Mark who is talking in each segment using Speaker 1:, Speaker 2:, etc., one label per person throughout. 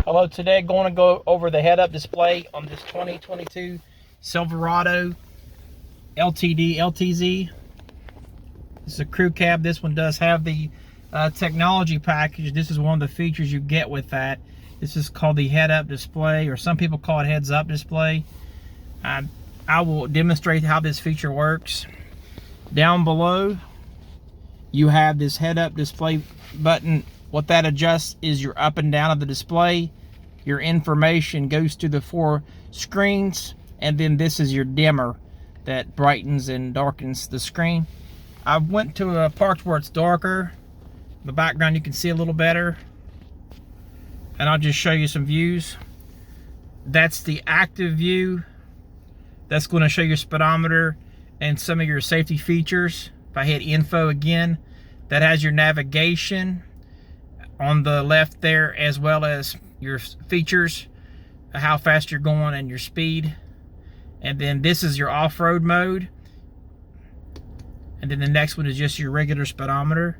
Speaker 1: Hello, today going to go over the head-up display on this 2022 Silverado LTD LTZ. This is a crew cab. This one does have the technology package. This is one of the features you get with that. This is called the head-up display, or some people call it heads-up display. I will demonstrate how this feature works. Down below, you have this head-up display button. What that adjusts is your up and down of the display. Your information goes to the 4 screens, and then this is your dimmer that brightens and darkens the screen. I went to a part where it's darker. The background you can see a little better, and I'll just show you some views. That's the active view. That's going to show your speedometer and some of your safety features. If I hit info again, that has your navigation on the left there, as well as your features, how fast you're going and your speed. And then this is your off-road mode. And then the next one is just your regular speedometer.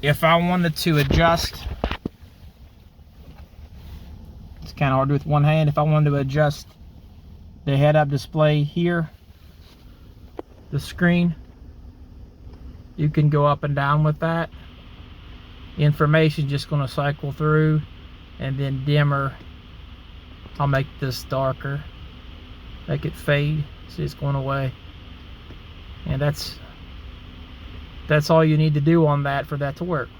Speaker 1: If I wanted to adjust, it's kind of hard to do with one hand. If I wanted to adjust the head-up display here, the screen, you can go up and down with that. Information just going to cycle through, and then dimmer, I'll make this darker, make it fade. See, it's going away. And that's all you need to do on that for that to work.